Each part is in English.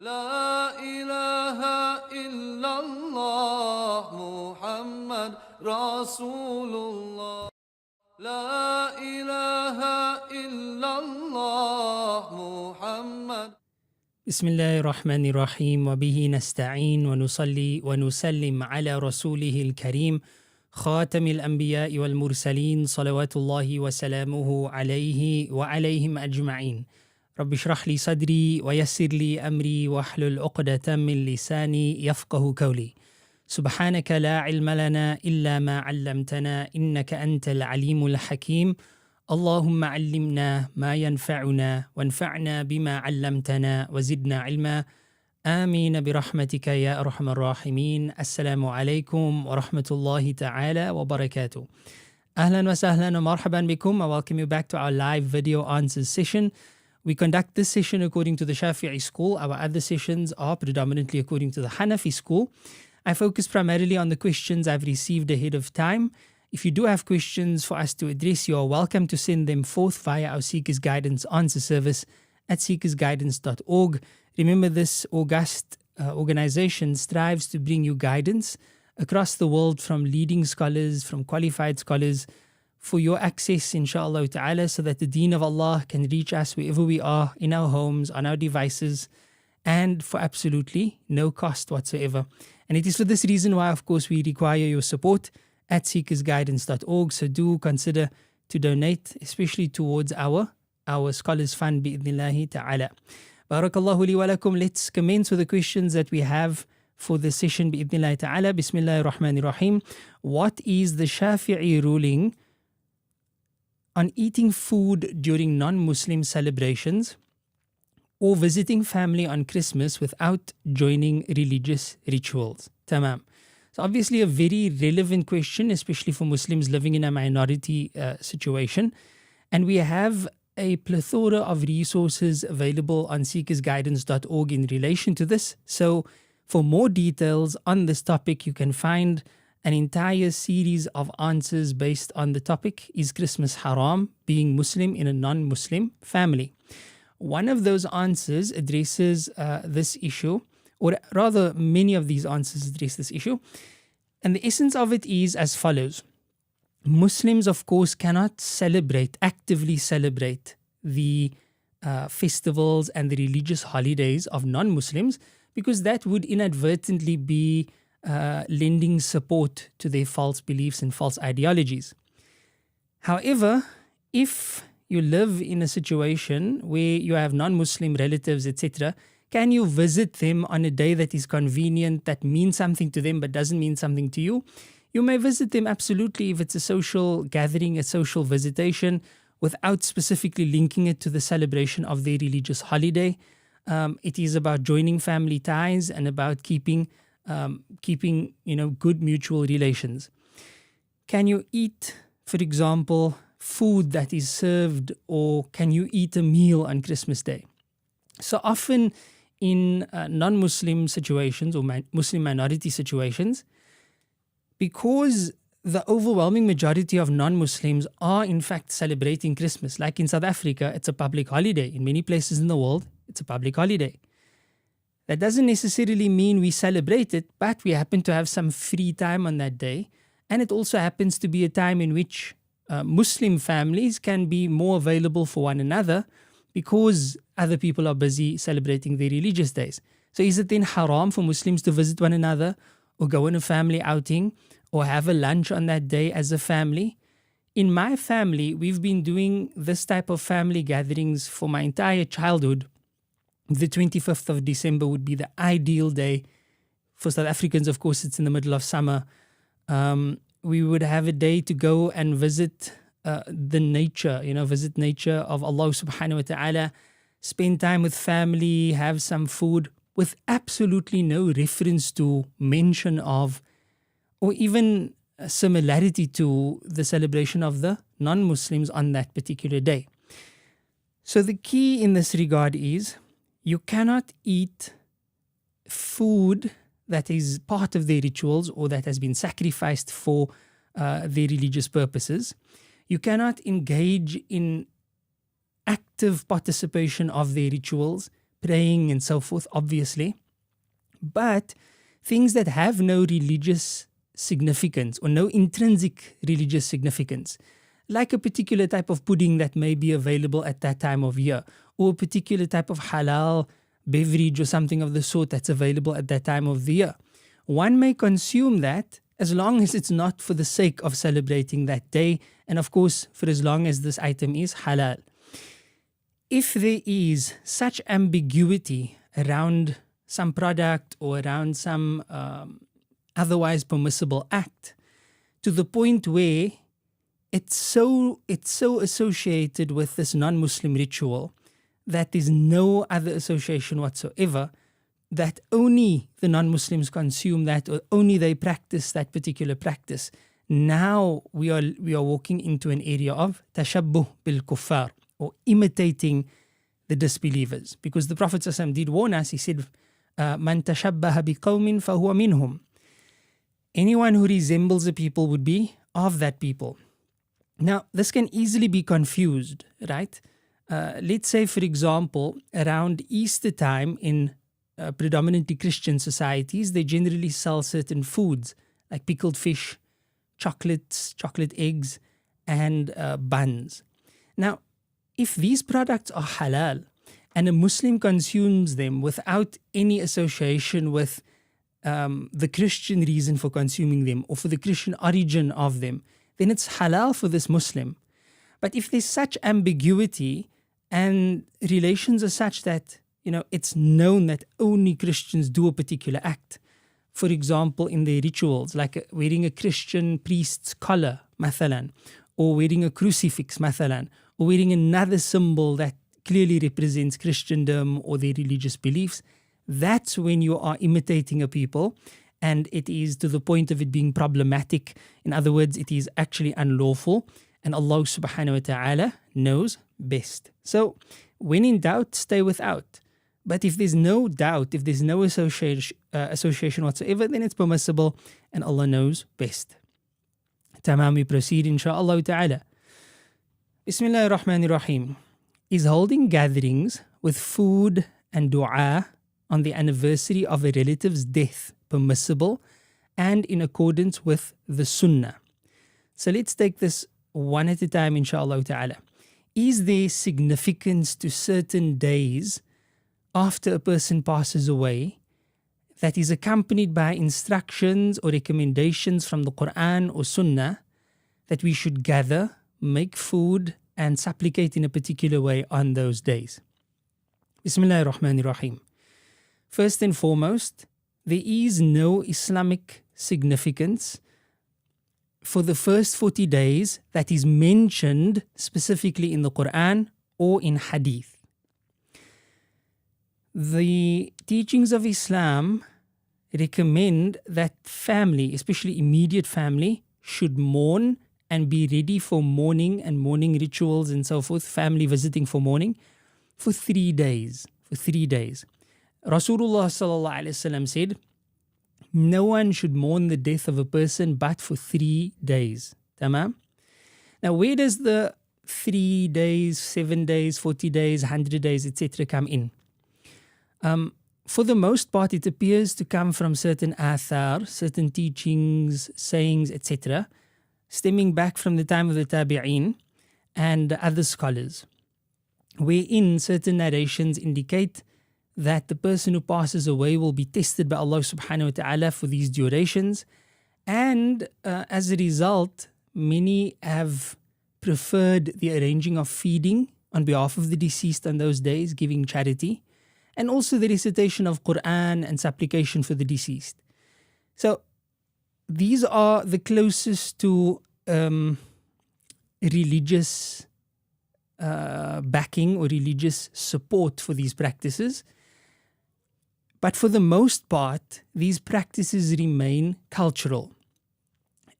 لا إله إلا الله محمد رسول الله لا إله إلا الله محمد بسم الله الرحمن الرحيم وبه نستعين ونصلي ونسلم على رسوله الكريم خاتم الأنبياء والمرسلين صلوات الله وسلامه عليه وعليهم أجمعين. رب اشرح لي صدري ويسر لي أمري واحلل عقدة من لساني يفقه قولي. سبحانك لا علم لنا إلا ما علمتنا إنك أنت العليم الحكيم. اللهم علمنا ما ينفعنا وانفعنا بما علمتنا وزدنا علما. آمين برحمتك يا أرحم الراحمين. السلام عليكم ورحمة الله تعالى وبركاته. أهلا وسهلا ومرحبا بكم. I welcome you back to our live video answers session. We conduct this session according to the Shafi'i school. Our other sessions are predominantly according to the Hanafi school. I focus primarily on the questions I've received ahead of time. If you do have questions for us to address, you are welcome to send them forth via our Seekers Guidance answer service at seekersguidance.org. Remember, this august organization strives to bring you guidance across the world from leading scholars, from qualified scholars, for your access, inshallah ta'ala, so that the deen of Allah can reach us wherever we are, in our homes, on our devices, and for absolutely no cost whatsoever. And it is for this reason why, of course, we require your support at seekersguidance.org. So do consider to donate, especially towards our Scholars Fund, bi'idhnillahi ta'ala. Barakallahu li wa lakum. Let's commence with the questions that we have for the session, bi'idhnillahi ta'ala. Bismillahir Rahmanir Rahim. What is the Shafi'i ruling on eating food during non-Muslim celebrations or visiting family on Christmas without joining religious rituals? Tamam. So obviously a very relevant question, especially for Muslims living in a minority situation. And we have a plethora of resources available on seekersguidance.org in relation to this. So for more details on this topic, you can find an entire series of answers based on the topic, is Christmas haram, being Muslim in a non-Muslim family? One of those answers addresses this issue, or rather many of these answers address this issue. And the essence of it is as follows. Muslims, of course, cannot actively celebrate the festivals and the religious holidays of non-Muslims, because that would inadvertently be lending support to their false beliefs and false ideologies. However, if you live in a situation where you have non-Muslim relatives, etc., can you visit them on a day that is convenient, that means something to them but doesn't mean something to you? You may visit them absolutely if it's a social gathering, a social visitation, without specifically linking it to the celebration of their religious holiday. It is about joining family ties and about keeping good mutual relations. Can you eat, for example, food that is served, or can you eat a meal on Christmas Day? So often in non-Muslim situations or Muslim minority situations, because the overwhelming majority of non-Muslims are in fact celebrating Christmas, like in South Africa, it's a public holiday. In many places in the world, it's a public holiday. That doesn't necessarily mean we celebrate it, but we happen to have some free time on that day. And it also happens to be a time in which Muslim families can be more available for one another because other people are busy celebrating their religious days. So is it then haram for Muslims to visit one another or go on a family outing or have a lunch on that day as a family? In my family, we've been doing this type of family gatherings for my entire childhood. The 25th of December would be the ideal day. For South Africans, of course, it's in the middle of summer. We would have a day to go and visit the nature, visit nature of Allah subhanahu wa ta'ala, spend time with family, have some food with absolutely no reference to, mention of, or even a similarity to the celebration of the non-Muslims on that particular day. So the key in this regard is, you cannot eat food that is part of their rituals or that has been sacrificed for their religious purposes. You cannot engage in active participation of their rituals praying and so forth, obviously. But things that have no religious significance or no intrinsic religious significance, like a particular type of pudding that may be available at that time of year, or a particular type of halal beverage or something of the sort that's available at that time of the year. One may consume that as long as it's not for the sake of celebrating that day, and of course for as long as this item is halal. If there is such ambiguity around some product or around some otherwise permissible act, to the point where it's so associated with this non-Muslim ritual that there's no other association whatsoever, that only the non-Muslims consume that, or only they practice that particular practice, now we are walking into an area of tashabbuh bil kuffar, or imitating the disbelievers. Because the Prophet ﷺ did warn us, he said, Man tashabbaha biqawmin fahuwa minhum. Anyone who resembles a people would be of that people. Now, this can easily be confused, right? Let's say, for example, around Easter time in predominantly Christian societies, they generally sell certain foods like pickled fish, chocolates, chocolate eggs, and buns. Now, if these products are halal and a Muslim consumes them without any association with the Christian reason for consuming them or for the Christian origin of them, then it's halal for this Muslim. But if there's such ambiguity and relations are such that, it's known that only Christians do a particular act, for example, in their rituals, like wearing a Christian priest's collar, mathalan, or wearing a crucifix, mathalan, or wearing another symbol that clearly represents Christendom or their religious beliefs, that's when you are imitating a people, and it is to the point of it being problematic. In other words, it is actually unlawful, and Allah subhanahu wa ta'ala knows best. So, when in doubt, stay without. But if there's no doubt, if there's no association whatsoever, then it's permissible, and Allah knows best. Tamam, we proceed insha'Allah ta'ala. Bismillah ar-Rahman ar-Rahim. Is holding gatherings with food and dua on the anniversary of a relative's death permissible and in accordance with the Sunnah? So let's take this one at a time, insha'Allah ta'ala. Is there significance to certain days after a person passes away that is accompanied by instructions or recommendations from the Quran or Sunnah that we should gather, make food, and supplicate in a particular way on those days? Bismillah ar-Rahman ar-Rahim. First and foremost, there is no Islamic significance for the first 40 days that is mentioned specifically in the Quran or in Hadith. The teachings of Islam recommend that family, especially immediate family, should mourn and be ready for mourning and mourning rituals and so forth, family visiting for mourning, for 3 days. For 3 days. Rasulullah sallallahu alaihi wasallam said, no one should mourn the death of a person but for 3 days. Tamam? Now, where does the 3 days, 7 days, 40 days, 100 days, etc. come in? For the most part, it appears to come from certain athar, certain teachings, sayings, etc., stemming back from the time of the tabi'een and other scholars, wherein certain narrations indicate that the person who passes away will be tested by Allah subhanahu wa ta'ala for these durations, and as a result, many have preferred the arranging of feeding on behalf of the deceased on those days, giving charity, and also the recitation of Quran and supplication for the deceased. So these are the closest to religious backing or religious support for these practices. But for the most part, these practices remain cultural.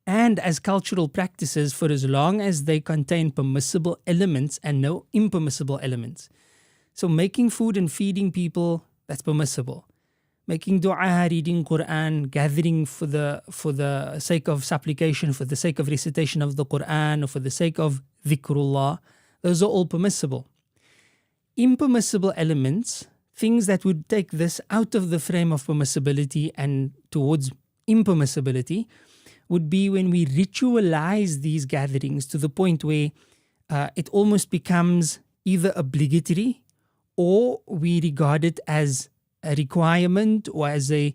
And as cultural practices, for as long as they contain permissible elements and no impermissible elements. So making food and feeding people, that's permissible. Making dua, reading Quran, gathering for the sake of supplication, for the sake of recitation of the Quran, or for the sake of dhikrullah, those are all permissible. Impermissible elements, things that would take this out of the frame of permissibility and towards impermissibility would be when we ritualize these gatherings to the point where it almost becomes either obligatory or we regard it as a requirement or as a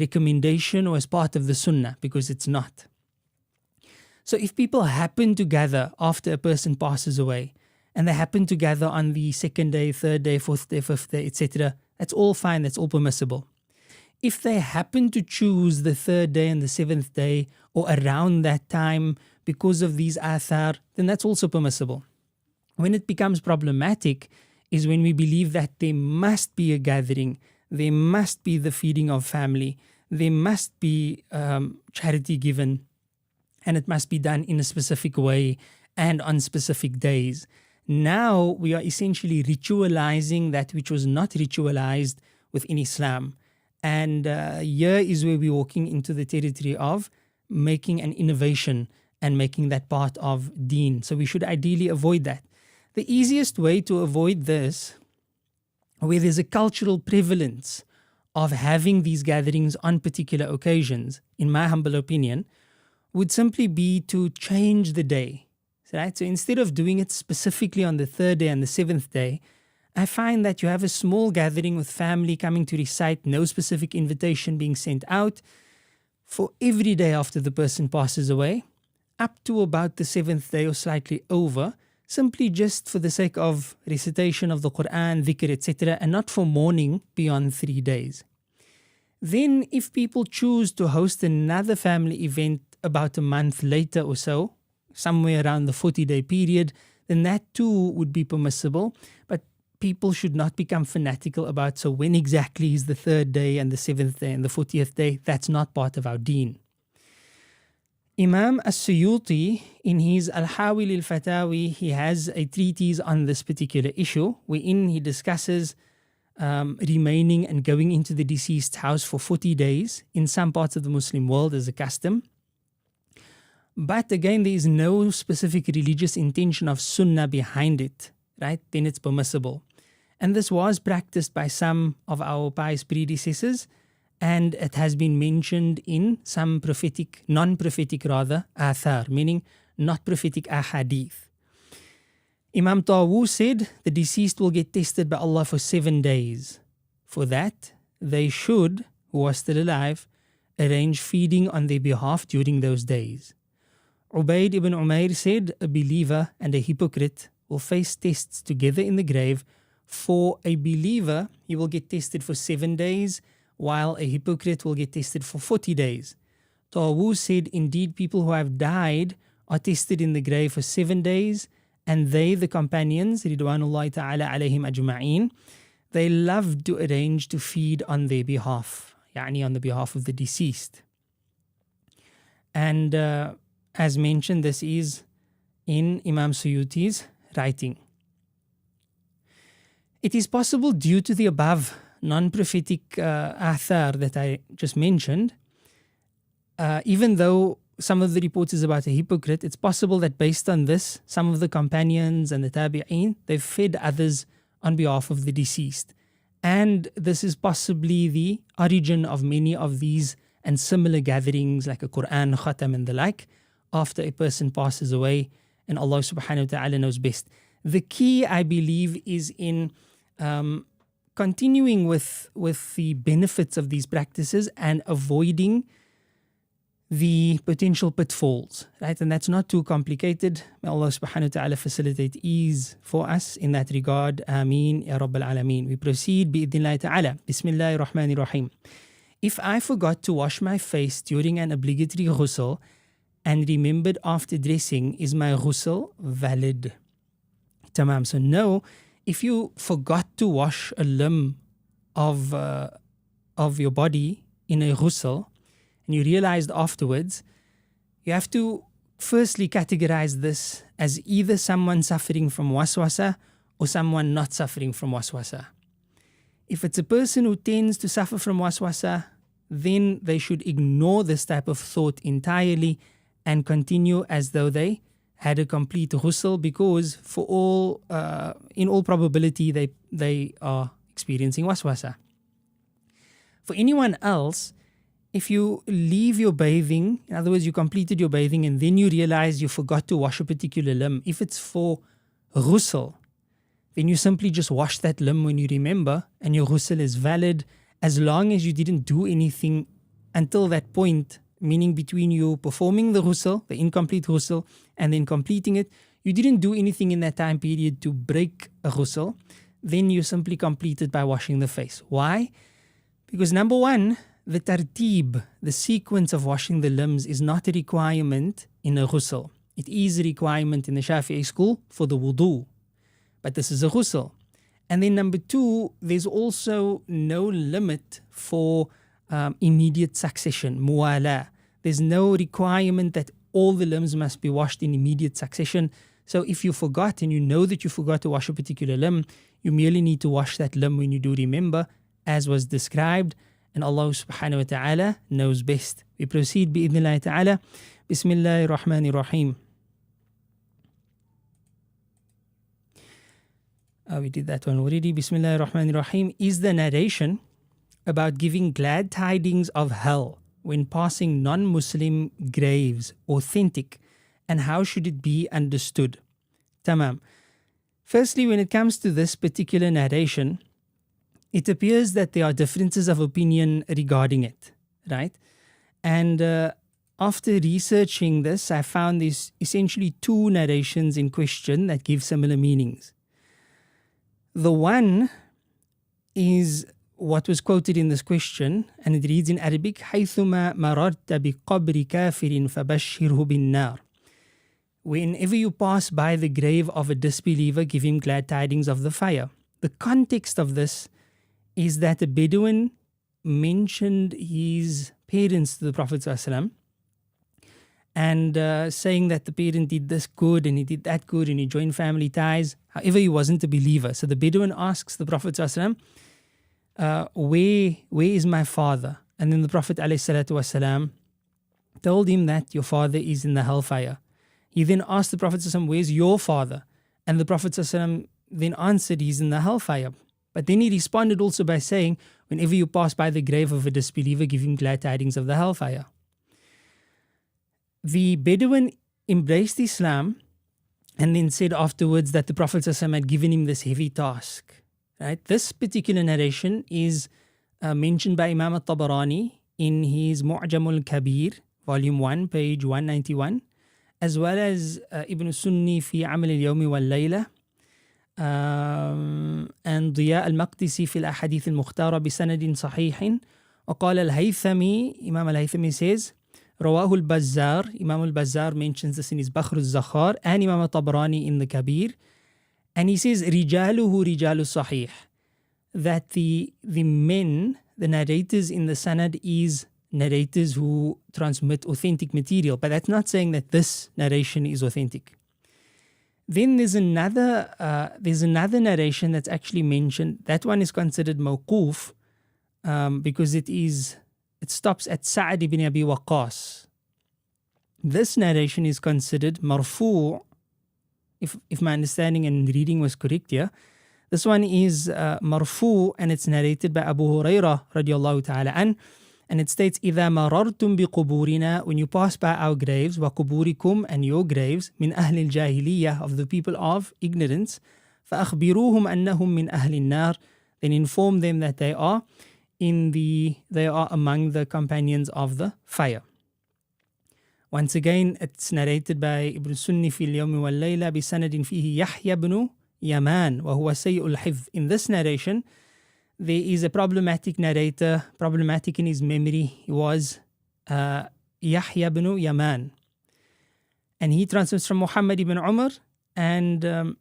recommendation or as part of the Sunnah, because it's not. So if people happen to gather after a person passes away, and they happen to gather on the second day, third day, fourth day, fifth day, etc., that's all fine, that's all permissible. If they happen to choose the third day and the seventh day or around that time because of these athar, then that's also permissible. When it becomes problematic is when we believe that there must be a gathering, there must be the feeding of family, there must be charity given, and it must be done in a specific way and on specific days. Now we are essentially ritualizing that which was not ritualized within Islam. And here is where we're walking into the territory of making an innovation and making that part of deen. So we should ideally avoid that. The easiest way to avoid this, where there's a cultural prevalence of having these gatherings on particular occasions, in my humble opinion, would simply be to change the day. Right? So instead of doing it specifically on the third day and the seventh day, I find that you have a small gathering with family coming to recite, no specific invitation being sent out, for every day after the person passes away, up to about the seventh day or slightly over, simply just for the sake of recitation of the Quran, dhikr, etc., and not for mourning beyond 3 days. Then if people choose to host another family event about a month later or so, somewhere around the 40-day period, then that too would be permissible. But people should not become fanatical about, so when exactly is the third day and the seventh day and the 40th day? That's not part of our deen. Imam As-Suyuti, in his Al-Hawil al-Fatawi, he has a treatise on this particular issue, wherein he discusses remaining and going into the deceased house for 40 days in some parts of the Muslim world as a custom. But again, there is no specific religious intention of sunnah behind it, right? Then it's permissible. And this was practiced by some of our pious predecessors, and it has been mentioned in some prophetic, non-prophetic rather, athar, meaning not prophetic ahadith. Imam Tawus said the deceased will get tested by Allah for 7 days. For that, they should, who are still alive, arrange feeding on their behalf during those days. Ubaid ibn Umair said a believer and a hypocrite will face tests together in the grave. For a believer, he will get tested for 7 days, while a hypocrite will get tested for 40 days. Tawus said, indeed, people who have died are tested in the grave for 7 days, and they, the companions, Ridwanullahi ta'ala alayhim ajma'een, they loved to arrange to feed on their behalf, yani on the behalf of the deceased. And as mentioned, this is in Imam Suyuti's writing. It is possible, due to the above non-prophetic athar that I just mentioned, even though some of the reports is about a hypocrite, it's possible that based on this, some of the companions and the tabi'een, they've fed others on behalf of the deceased. And this is possibly the origin of many of these and similar gatherings like a Quran, khatam and the like, after a person passes away, and Allah subhanahu wa ta'ala knows best. The key, I believe, is in continuing with the benefits of these practices and avoiding the potential pitfalls, right? And that's not too complicated. May Allah subhanahu wa ta'ala facilitate ease for us in that regard. Ameen, Ya Rabbal Alameen. We proceed bi-idhnillahi ta'ala. Bismillahir Rahmanir Rahim. If I forgot to wash my face during an obligatory ghusl and remembered after dressing, is my ghusl valid? Tamam. So no, if you forgot to wash a limb of your body in a ghusl, and you realized afterwards, you have to firstly categorize this as either someone suffering from waswasa or someone not suffering from waswasa. If it's a person who tends to suffer from waswasa, then they should ignore this type of thought entirely and continue as though they had a complete ghusl, because in all probability they are experiencing waswasa. For anyone else, if you leave your bathing, in other words, you completed your bathing and then you realize you forgot to wash a particular limb, if it's for ghusl, then you simply just wash that limb when you remember and your ghusl is valid as long as you didn't do anything until that point, meaning between you performing the ghusl, the incomplete ghusl, and then completing it, you didn't do anything in that time period to break a ghusl, then you simply complete it by washing the face. Why? Because number one, the tartib, the sequence of washing the limbs, is not a requirement in a ghusl. It is a requirement in the Shafi'i school for the wudu, but this is a ghusl. And then number two, there's also no limit for immediate succession, muwala. There's no requirement that all the limbs must be washed in immediate succession. So if you forgot and you know that you forgot to wash a particular limb, you merely need to wash that limb when you do remember, as was described. And Allah subhanahu wa ta'ala knows best. We proceed bi'idhnillahi ta'ala. Bismillahir Rahmanir Rahim. We did that one already. Bismillahir Rahmanir Rahim is the narration about giving glad tidings of hell when passing non-Muslim graves authentic, and how should it be understood? Tamam. Firstly, when it comes to this particular narration, it appears that there are differences of opinion regarding it, right? And after researching this, I found there's essentially two narrations in question that give similar meanings. The one is what was quoted in this question, and it reads in Arabic, حَيْثُمَا مَرَرْتَ بِقَبْرِ كَافِرٍ فَبَشِّرْهُ بِالنَّارِ. Whenever you pass by the grave of a disbeliever, give him glad tidings of the fire. The context of this is that a Bedouin mentioned his parents to the Prophet ﷺ, and saying that the parent did this good and he did that good and he joined family ties. However, he wasn't a believer. So the Bedouin asks the Prophet ﷺ, where is my father? And then the Prophet ﷺ told him that your father is in the hellfire. He then asked the Prophet ﷺ, where's your father? And the Prophet ﷺ then answered, he's in the hellfire. But then he responded also by saying, whenever you pass by the grave of a disbeliever, give him glad tidings of the hellfire. The Bedouin embraced Islam and then said afterwards that the Prophet ﷺ had given him this heavy task. Right? This particular narration is mentioned by Imam al-Tabarani in his Mu'jam al-Kabir, volume 1, page 191, as well as Ibn Sunni fi Amal al-Yawmi wal-Layla, and Diya al-Maqdisi fi al-Ahadith al-Mukhtara bi sanadin sahihin. وقال الهيثمي, Imam al-Haythami says, رواه البزار, Imam al-Bazzar mentions this in his Bakhr al-Zakhar, and Imam al-Tabarani in the Kabir. And he says, رِجَالُهُ رِجَالُ الصَّحِيحِ, that the men, the narrators in the sanad, is narrators who transmit authentic material. But that's not saying that this narration is authentic. Then there's another narration that's actually mentioned. That one is considered mawquf because it stops at Sa'ad ibn Abi Waqqas. This narration is considered marfu', if my understanding and reading was correct here. This one is marfu', and it's narrated by Abu Hurairah radiallahu ta'ala an, and it states, إِذَا مَرَرْتُمْ بِقُبُورِنَا, when you pass by our graves, وَقُبُورِكُمْ, and your graves, مِنْ أَهْلِ الْجَاهِلِيَّةِ, of the people of ignorance, فَأَخْبِرُوهُمْ أَنَّهُمْ مِنْ أَهْلِ النَّارِ, then inform them that they are among the companions of the fire. Once again, it's narrated by Ibn Sunni fi al-Yawmi wal-Layla bi sanadin fihi Yahya ibn Yaman wa huwa sayyi'ul hifz. In this narration, there is a problematic narrator, problematic in his memory. He was Yahya ibn Yaman. And he transmits from Muhammad ibn Umar, and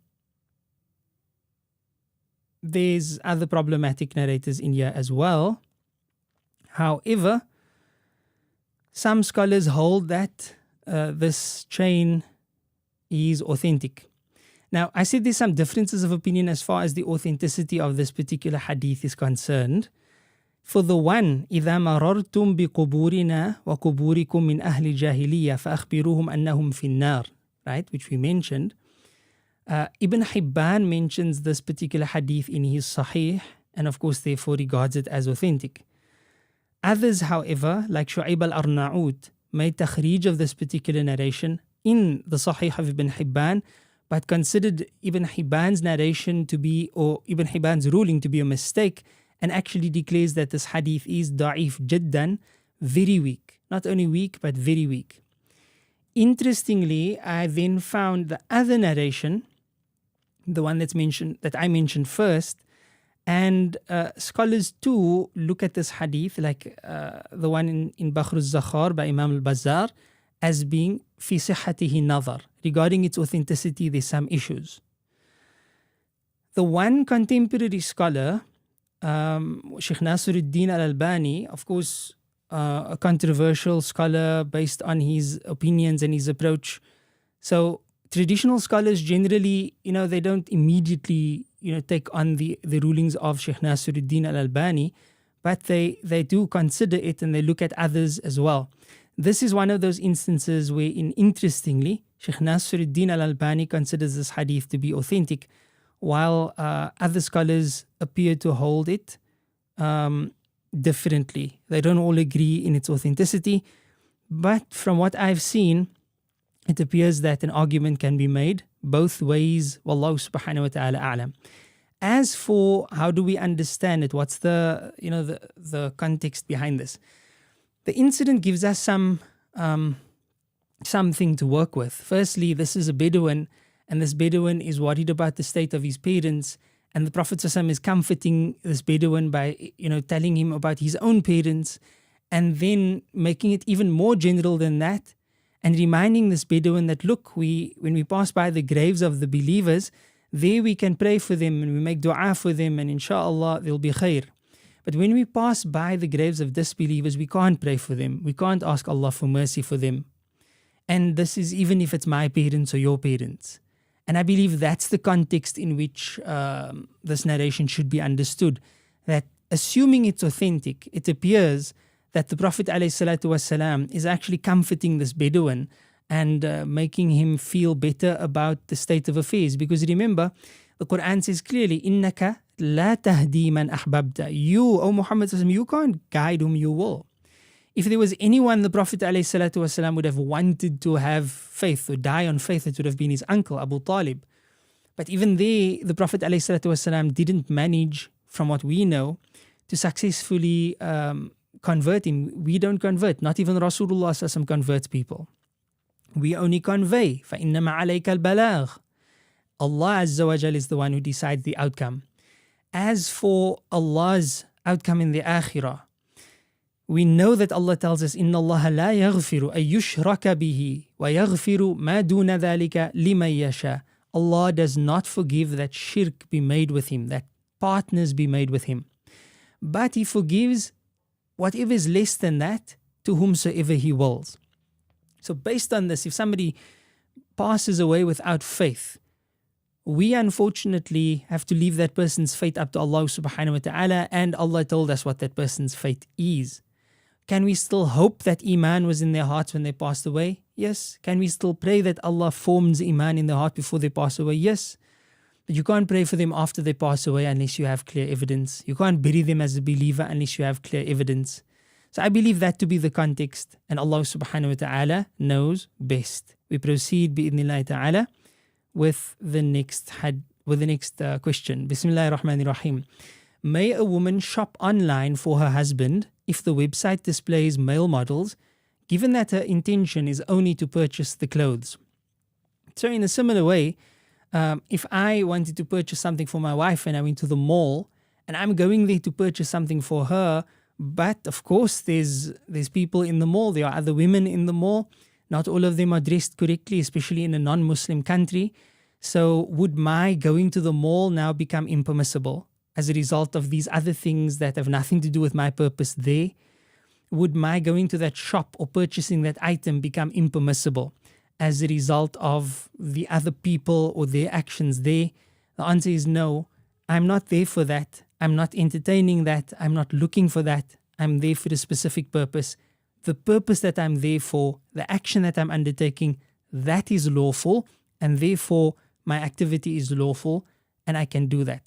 there's other problematic narrators in here as well. However, some scholars hold that this chain is authentic. Now, I said there's some differences of opinion as far as the authenticity of this particular hadith is concerned. For the one, إِذَا مَرَرْتُمْ بِقُبُورِنَا وَقُبُورِكُمْ مِنْ أَهْلِ الْجَاهِلِيَّةِ فَأَخْبِرُوهُمْ أَنَّهُمْ فِي النَّارِ, right, which we mentioned. Ibn Hibban mentions this particular hadith in his Sahih, and of course therefore regards it as authentic. Others, however, like Shu'aib al-Arnaout, made takhrij of this particular narration in the Sahih of Ibn Hibban, but considered Ibn Hibban's narration to be, or Ibn Hibban's ruling to be a mistake, and actually declares that this hadith is da'if jiddan, very weak. Not only weak, but very weak. Interestingly, I then found the other narration, the one that's mentioned, that I mentioned first, and scholars too look at this hadith, like the one in Bakhr al-Zakhar by Imam al-Bazzar, as being fi sihhatihi nazar. Regarding its authenticity, there's some issues. The one contemporary scholar, Shaykh Nasiruddin al-Albani, of course, a controversial scholar based on his opinions and his approach. So traditional scholars generally, they don't immediately, take on the rulings of Shaykh Nasiruddin al-Albani, but they do consider it and they look at others as well. This is one of those instances where, interestingly, Shaykh Nasiruddin al-Albani considers this hadith to be authentic, while other scholars appear to hold it differently. They don't all agree in its authenticity, but from what I've seen, it appears that an argument can be made both ways. Wallahu subhanahu wa ta'ala a'lam. As for how do we understand it, what's the context behind this? The incident gives us something to work with. Firstly, this is a Bedouin, and this Bedouin is worried about the state of his parents, and the Prophet ﷺ is comforting this Bedouin by telling him about his own parents, and then making it even more general than that, and reminding this Bedouin that, look, when we pass by the graves of the believers, there we can pray for them and we make dua for them, and inshallah they'll be khair. But when we pass by the graves of disbelievers, we can't pray for them. We can't ask Allah for mercy for them. And this is even if it's my parents or your parents. And I believe that's the context in which this narration should be understood. That assuming it's authentic, it appears that the Prophet ﷺ is actually comforting this Bedouin and making him feel better about the state of affairs. Because remember, the Quran says clearly, إِنَّكَ لَا تَهْدِي مَنْ أَحْبَبْتَ. You, O Muhammad, you can't guide whom you will. If there was anyone the Prophet ﷺ would have wanted to have faith or die on faith, it would have been his uncle, Abu Talib. But even there, the Prophet ﷺ didn't manage, from what we know, to successfully convert him. We don't convert. Not even Rasulullah ﷺ converts people. We only convey. فَإِنَّمَا عَلَيْكَ الْبَلَاغِ. Allah Azza wa Jal is the one who decides the outcome. As for Allah's outcome in the Akhirah, we know that Allah tells us, إِنَّ اللَّهَ لَا يَغْفِرُ أَن يُشْرَكَ بِهِ وَيَغْفِرُ مَا دُونَ ذَلِكَ لِمَن يَشَاءُ. Allah does not forgive that shirk be made with Him, that partners be made with Him. But He forgives whatever is less than that to whomsoever He wills. So based on this, if somebody passes away without faith, we unfortunately have to leave that person's fate up to Allah subhanahu wa ta'ala, and Allah told us what that person's fate is. Can we still hope that Iman was in their hearts when they passed away? Yes. Can we still pray that Allah forms Iman in their heart before they pass away? Yes. But you can't pray for them after they pass away unless you have clear evidence. You can't bury them as a believer unless you have clear evidence. So I believe that to be the context, and Allah subhanahu wa ta'ala knows best. We proceed bi'idhnillahi ta'ala with the next question. Bismillahir Rahmanir Rahim. May a woman shop online for her husband if the website displays male models, given that her intention is only to purchase the clothes? So in a similar way, if I wanted to purchase something for my wife and I went to the mall and I'm going there to purchase something for her, but of course there's people in the mall, there are other women in the mall, not all of them are dressed correctly, especially in a non-Muslim country. So would my going to the mall now become impermissible as a result of these other things that have nothing to do with my purpose there? Would my going to that shop or purchasing that item become impermissible as a result of the other people or their actions there? The answer is no. I'm not there for that. I'm not entertaining that. I'm not looking for that. I'm there for a specific purpose. The purpose that I'm there for, the action that I'm undertaking, that is lawful, and therefore my activity is lawful and I can do that.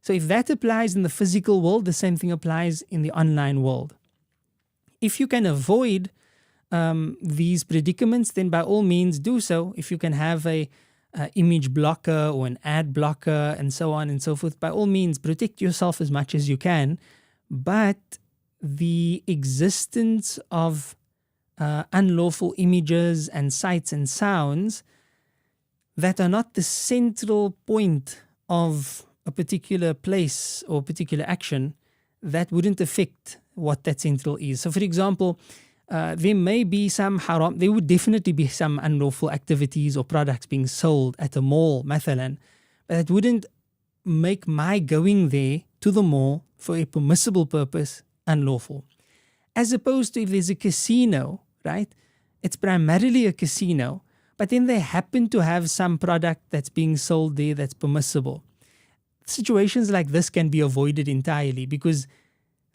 So if that applies in the physical world, the same thing applies in the online world. If you can avoid these predicaments, then by all means do so. If you can have a image blocker or an ad blocker and so on and so forth, by all means protect yourself as much as you can. But the existence of unlawful images and sights and sounds that are not the central point of a particular place or particular action, that wouldn't affect what that central is. So for example, there may be some haram, there would definitely be some unlawful activities or products being sold at a mall, mathalan, but that wouldn't make my going there to the mall for a permissible purpose unlawful. As opposed to if there's a casino, right? It's primarily a casino, but then they happen to have some product that's being sold there that's permissible. Situations like this can be avoided entirely because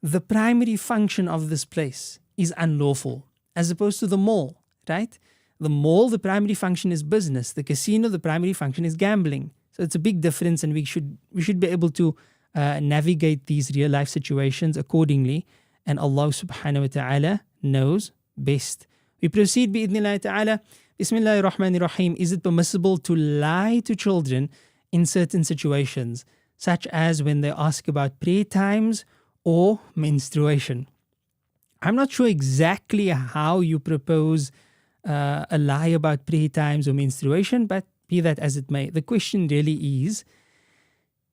the primary function of this place is unlawful, as opposed to the mall, right? The mall, the primary function is business. The casino, the primary function is gambling. So it's a big difference, and we should be able to navigate these real life situations accordingly. And Allah subhanahu wa ta'ala knows best. We proceed bi'idhnillahi ta'ala. Bismillahir Rahmanir Rahim. Is it permissible to lie to children in certain situations, such as when they ask about prayer times or menstruation? I'm not sure exactly how you propose a lie about prayer times or menstruation, but be that as it may, the question really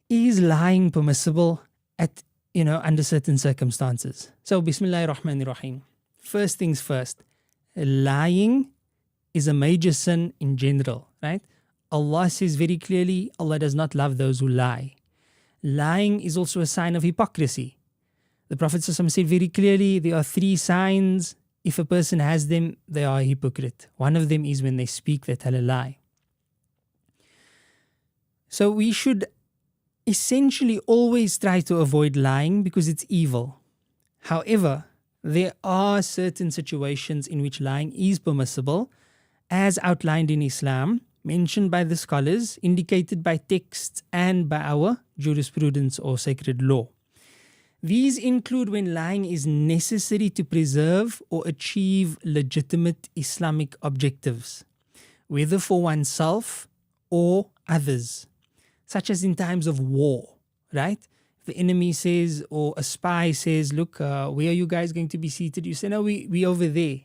is lying permissible at, under certain circumstances? So, Bismillahir Rahmanir Rahim. First things first, lying is a major sin in general, right? Allah says very clearly, Allah does not love those who lie. Lying is also a sign of hypocrisy. The Prophet ﷺ said very clearly, there are 3 signs. If a person has them, they are a hypocrite. One of them is when they speak, they tell a lie. So we should essentially always try to avoid lying because it's evil. However, there are certain situations in which lying is permissible, as outlined in Islam, mentioned by the scholars, indicated by texts and by our jurisprudence or sacred law. These include when lying is necessary to preserve or achieve legitimate Islamic objectives, whether for oneself or others, such as in times of war, right? The enemy says, or a spy says, look, where are you guys going to be seated? You say, no, we over there.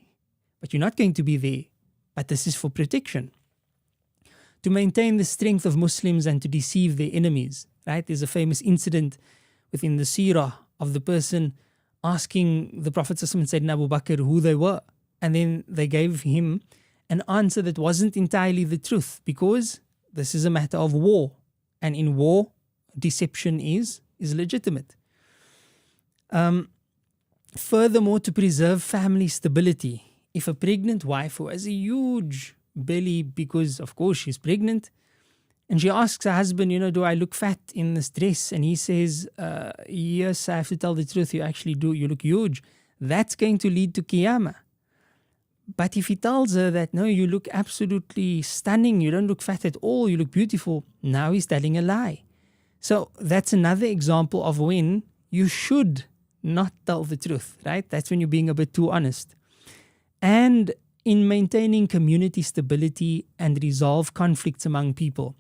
But you're not going to be there. But this is for protection. To maintain the strength of Muslims and to deceive their enemies, right? There's a famous incident within the seerah of the person asking the Prophet and Sayyidina Abu Bakr who they were. And then they gave him an answer that wasn't entirely the truth, because this is a matter of war. And in war, deception is legitimate. Furthermore, to preserve family stability, if a pregnant wife who has a huge belly because, of course, she's pregnant, and she asks her husband, do I look fat in this dress? And he says, yes, I have to tell the truth, you actually do, you look huge. That's going to lead to qiyamah. But if he tells her that, no, you look absolutely stunning, you don't look fat at all, you look beautiful, now he's telling a lie. So that's another example of when you should not tell the truth, right? That's when you're being a bit too honest. And in maintaining community stability and resolve conflicts among people.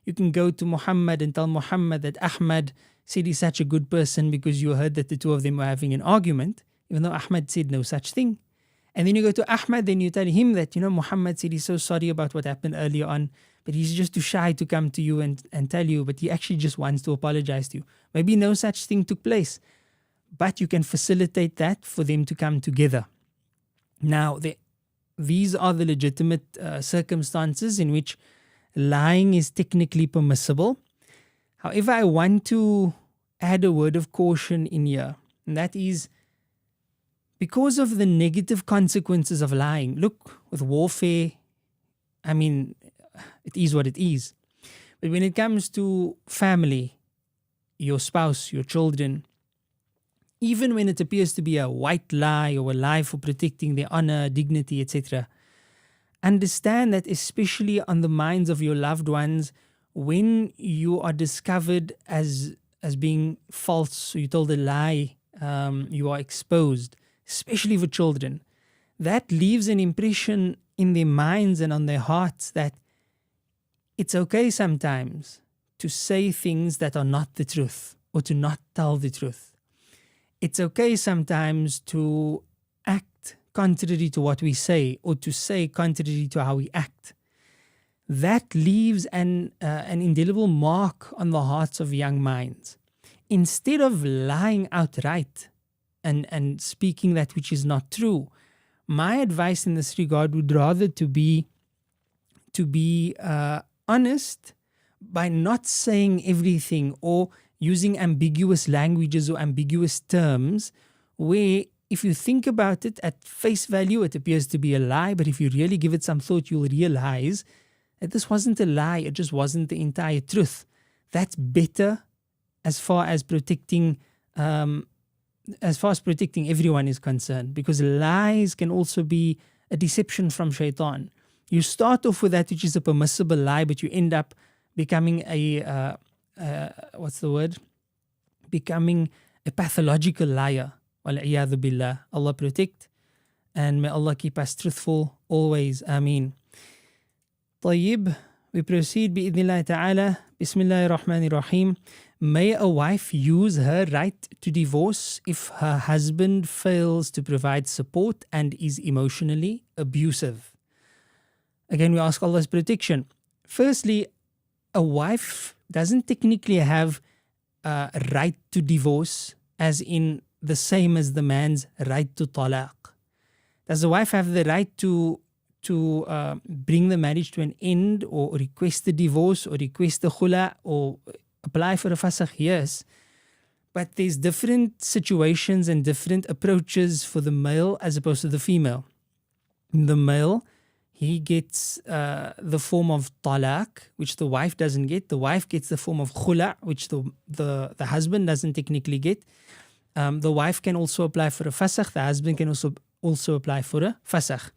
You can go to Muhammad and tell Muhammad that Ahmad said he's such a good person because you heard that the two of them were having an argument, even though Ahmad said no such thing. And then you go to Ahmad, then you tell him that, Muhammad said he's so sorry about what happened earlier on, but he's just too shy to come to you and tell you, but he actually just wants to apologize to you. Maybe no such thing took place, but you can facilitate that for them to come together. Now, these are the legitimate circumstances in which lying is technically permissible. However, I want to add a word of caution in here, and that is because of the negative consequences of lying. Look, with warfare, it is what it is. But when it comes to family, your spouse, your children, even when it appears to be a white lie or a lie for protecting their honor, dignity, etc., understand that especially on the minds of your loved ones, when you are discovered as as being false, so you told a lie, you are exposed, especially for children. That leaves an impression in their minds and on their hearts that it's okay sometimes to say things that are not the truth or to not tell the truth. It's okay sometimes to act contrary to what we say or to say contrary to how we act. That leaves an indelible mark on the hearts of young minds. Instead of lying outright and speaking that which is not true, my advice in this regard would rather to be honest by not saying everything or using ambiguous languages or ambiguous terms where, if you think about it at face value, it appears to be a lie, but if you really give it some thought, you'll realize that this wasn't a lie, it just wasn't the entire truth. That's better as far as protecting everyone is concerned, because lies can also be a deception from shaitan. You start off with that which is a permissible lie, but you end up becoming becoming a pathological liar. Wal-iyadhu billah. Allah protect, and may Allah keep us truthful always. Ameen. طيب, we proceed bi'idhnillah ta'ala. Bismillahir Rahmanir Rahim. May a wife use her right to divorce if her husband fails to provide support and is emotionally abusive? Again, we ask Allah's protection. Firstly, a wife doesn't technically have a right to divorce, as in the same as the man's right to talaq. Does the wife have the right to bring the marriage to an end, or request the divorce, or request the khula, or apply for a fasakh? Yes. But there's different situations and different approaches for the male as opposed to the female. The male, he gets the form of talaq, which the wife doesn't get. The wife gets the form of khula, which the husband doesn't technically get. The wife can also apply for a fasakh. The husband can also apply for a fasakh.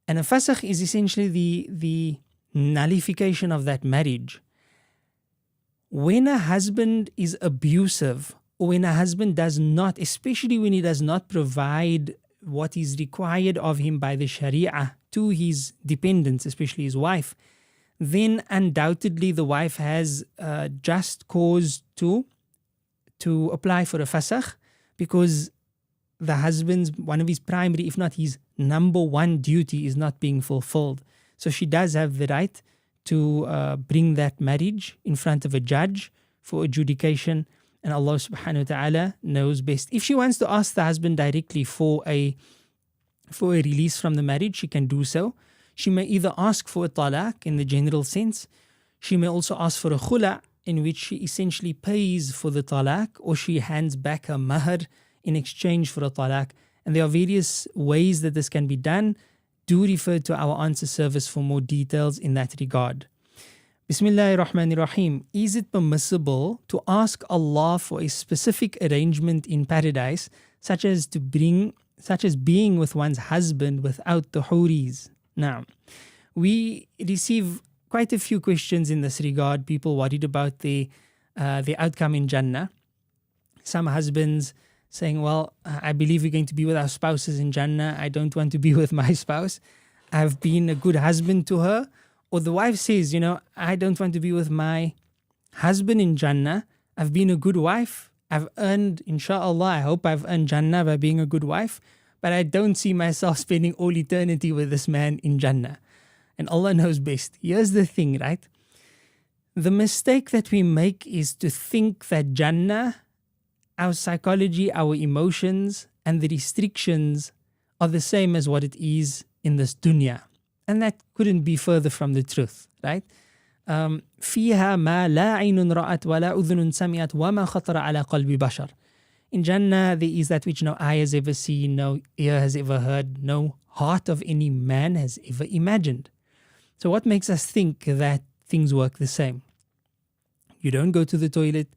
And a fasakh is essentially the nullification of that marriage. When a husband is abusive, or when a husband does not, especially when he does not provide what is required of him by the Sharia to his dependents, especially his wife, then undoubtedly the wife has just cause to apply for a fasakh, because the husband's, one of his primary, if not his number one duty, is not being fulfilled. So she does have the right to bring that marriage in front of a judge for adjudication, and Allah subhanahu wa ta'ala knows best. If she wants to ask the husband directly for a release from the marriage, she can do so. She may either ask for a talaq in the general sense. She may also ask for a khula, in which she essentially pays for the talaq, or she hands back her mahr in exchange for a talaq. And there are various ways that this can be done. Do refer to our answer service for more details in that regard. Bismillahir Rahmanir Rahim. Is it permissible to ask Allah for a specific arrangement in paradise, such as being with one's husband without the huris? Now, we receive quite a few questions in this regard. People worried about the outcome in Jannah. Some husbands saying, well, I believe we're going to be with our spouses in Jannah. I don't want to be with my spouse. I've been a good husband to her. Or the wife says, I don't want to be with my husband in Jannah. I've been a good wife. I've earned, inshallah, I hope I've earned Jannah by being a good wife. But I don't see myself spending all eternity with this man in Jannah. And Allah knows best. Here's the thing, right? The mistake that we make is to think that Jannah, our psychology, our emotions, and the restrictions are the same as what it is in this dunya. And that couldn't be further from the truth, right? فيها ما لا عين رأت ولا أذن سمعت وما خطر على قلب بشر. In Jannah, there is that which no eye has ever seen, no ear has ever heard, no heart of any man has ever imagined. So what makes us think that things work the same? You don't go to the toilet,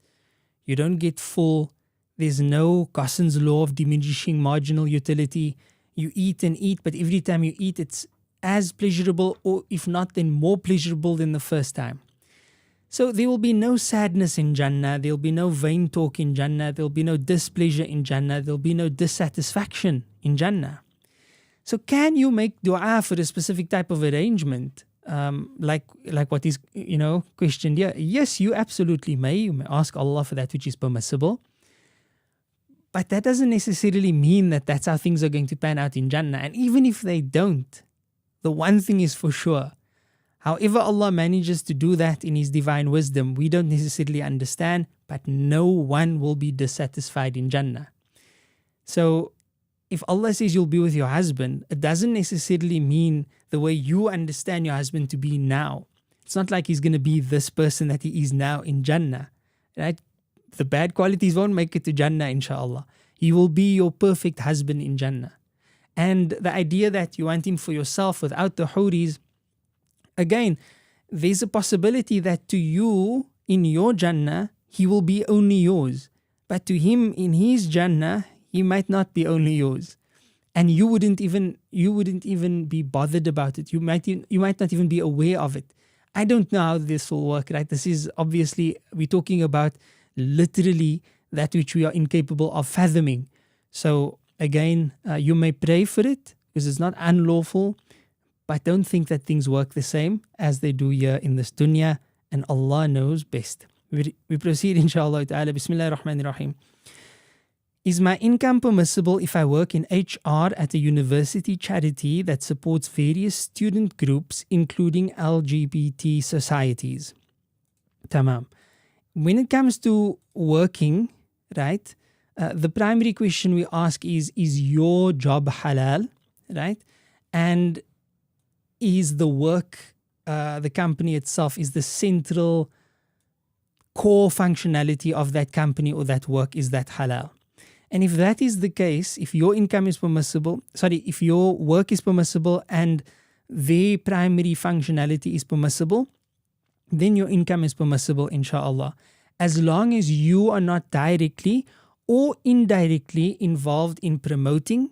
you don't get full, there's no Gauss's law of diminishing marginal utility. You eat and eat, but every time you eat, it's as pleasurable, or if not, then more pleasurable than the first time. So there will be no sadness in Jannah, there will be no vain talk in Jannah, there will be no displeasure in Jannah, there will be no dissatisfaction in Jannah. So can you make dua for a specific type of arrangement? Like what is questioned here? Yes, you absolutely may. You may ask Allah for that which is permissible. But that doesn't necessarily mean that that's how things are going to pan out in Jannah. And even if they don't, the one thing is for sure. However Allah manages to do that in His divine wisdom, we don't necessarily understand, but no one will be dissatisfied in Jannah. So if Allah says you'll be with your husband, it doesn't necessarily mean the way you understand your husband to be now. It's not like he's going to be this person that he is now in Jannah, right? The bad qualities won't make it to Jannah, inshallah. He will be your perfect husband in Jannah. And the idea that you want him for yourself without the huris, again, there's a possibility that to you, in your Jannah, he will be only yours. But to him, in his Jannah, he might not be only yours. And you wouldn't even be bothered about it. You might not even be aware of it. I don't know how this will work, right? This is obviously, we're talking about literally that which we are incapable of fathoming. So again, you may pray for it because it's not unlawful, but don't think that things work the same as they do here in this dunya, and Allah knows best. We proceed, inshallah ta'ala. Bismillah ar-Rahman ar-Rahim. Is my income permissible if I work in HR at a university charity that supports various student groups, including LGBT societies? Tamam. When it comes to working, right, the primary question we ask is your job halal, right? And is the work, the company itself, is the central core functionality of that company or that work, is that halal? And if that is the case, if your income is permissible, if your work is permissible and their primary functionality is permissible, then your income is permissible, inshallah. As long as you are not directly or indirectly involved in promoting,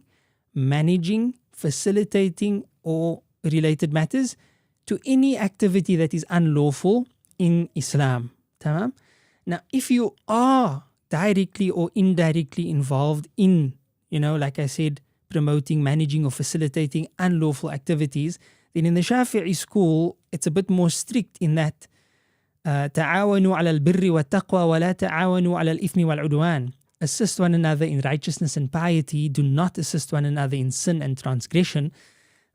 managing, facilitating, or related matters to any activity that is unlawful in Islam. Tamam? Now, if you are directly or indirectly involved in, like I said, promoting, managing, or facilitating unlawful activities, then in the Shafi'i school, it's a bit more strict in that تعاونوا على البر والتقوى ولا تعاونوا على الإثم والعدوان. Assist one another in righteousness and piety, do not assist one another in sin and transgression.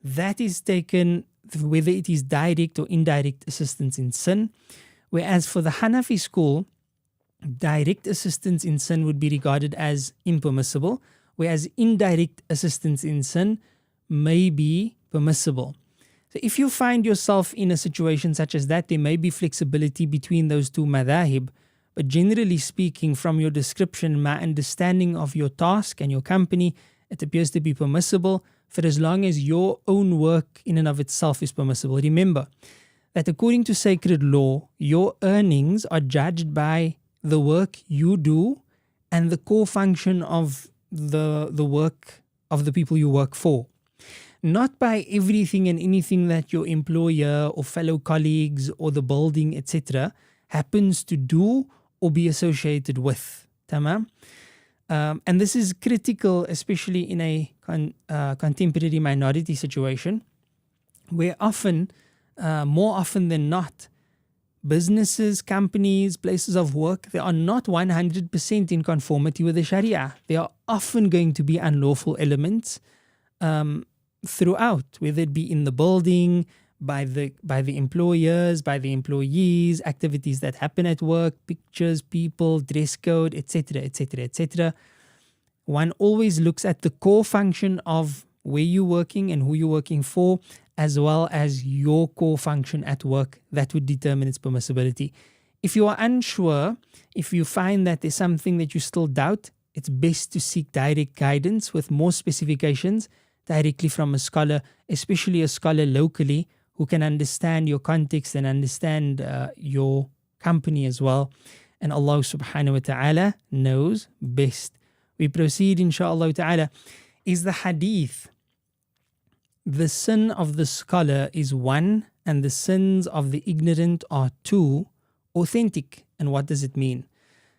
That is taken whether it is direct or indirect assistance in sin. Whereas for the Hanafi school, direct assistance in sin would be regarded as impermissible, whereas indirect assistance in sin may be permissible. So if you find yourself in a situation such as that, there may be flexibility between those two madhahib, but generally speaking, from your description, my understanding of your task and your company, it appears to be permissible for as long as your own work in and of itself is permissible. Remember that according to sacred law, your earnings are judged by the work you do and the core function of the work of the people you work for. Not by everything and anything that your employer or fellow colleagues or the building, etc., happens to do or be associated with. Tamam? And this is critical, especially in a contemporary minority situation, where more often than not, businesses, companies, places of work, they are not 100% in conformity with the Sharia. There are often going to be unlawful elements throughout, whether it be in the building, by the employers, by the employees, activities that happen at work, pictures, people, dress code, etc., etc., etc. One always looks at the core function of where you're working and who you're working for, as well as your core function at work. That would determine its permissibility. If you are unsure, if you find that there's something that you still doubt, it's best to seek direct guidance with more specifications directly from a scholar, especially a scholar locally who can understand your context and understand your company as well. And Allah subhanahu wa ta'ala knows best. We proceed, inshaAllah ta'ala. Is the hadith, the sin of the scholar is one and the sins of the ignorant are two, authentic, and what does it mean?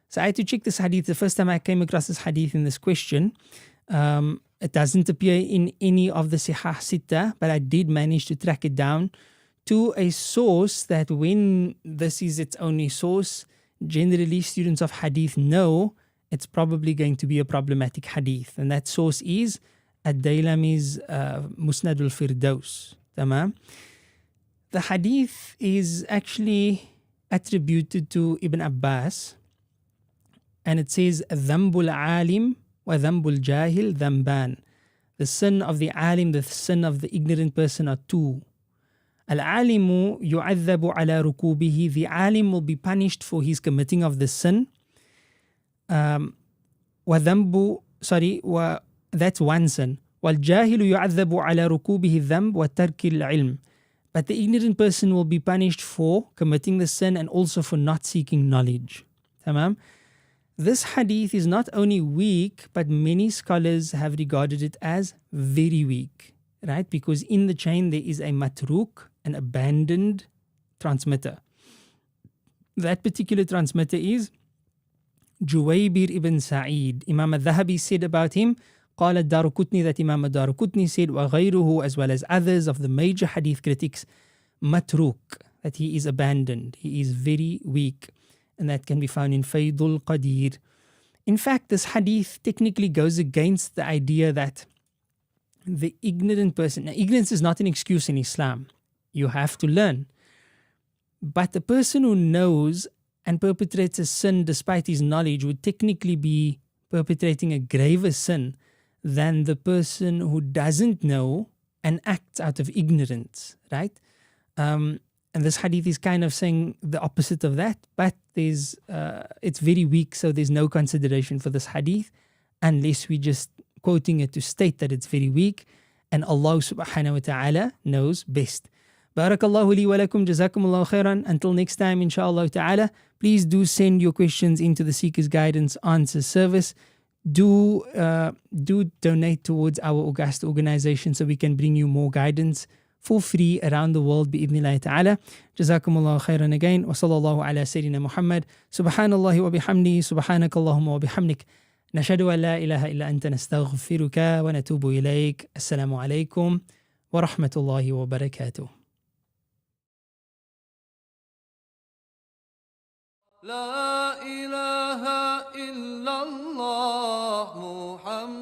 So I had to check this hadith. The first time I came across this hadith in this question, it doesn't appear in any of the Sihah Sitta, but I did manage to track it down to a source that when this is its only source, generally students of hadith know it's probably going to be a problematic hadith. And that source is Ad-Daylami's Musnad al-Firdaus. Tamam? The hadith is actually attributed to Ibn Abbas, and it says, Dhambul alim wa dhambul jahil dhamban. The sin of the alim, the sin of the ignorant person are two. Al-alimu yu'adhabu ala rukubihi. The alim will be punished for his committing of the sin. That's one sin. Wal-jahilu yu'adhabu ala rukubihi dhamb wa tarki al-ilm. But the ignorant person will be punished for committing the sin and also for not seeking knowledge. Tamam? This hadith is not only weak, but many scholars have regarded it as very weak, right? Because in the chain there is a matruk, an abandoned transmitter. That particular transmitter is Juwaybir ibn Sa'id. Imam al-Dhahabi said about him, قال الدارقطني, that Imam al-Daraqutni said, وغيره, as well as others of the major hadith critics, matruk, that he is abandoned, he is very weak. And that can be found in Faydul Qadir. In fact, this hadith technically goes against the idea that the ignorant person, now ignorance is not an excuse in Islam. You have to learn. But the person who knows and perpetrates a sin despite his knowledge would technically be perpetrating a graver sin than the person who doesn't know and acts out of ignorance, right? And this hadith is kind of saying the opposite of that, but it's very weak, so there's no consideration for this hadith unless we just quoting it to state that it's very weak, and Allah subhanahu wa ta'ala knows best. Barakallahu li wa lakum, jazakumullahu khairan. Until next time, inshallah ta'ala, please do send your questions into the Seekers Guidance Answer Service. Do donate towards our august organization so we can bring you more guidance for free around the world bi'idhnillahi ta'ala. Jazakumullahu khairan again. Wa sallallahu ala Sayyidina Muhammad. Subhanallahi wa bihamdihi. Subhanakallahumma wa bihamdik. Nashhadu an la ilaha illa anta nastaghfiruka wa natubu ilayk. Assalamu alaikum wa rahmatullahi wa barakatuh. La ilaha illallah Muhammad.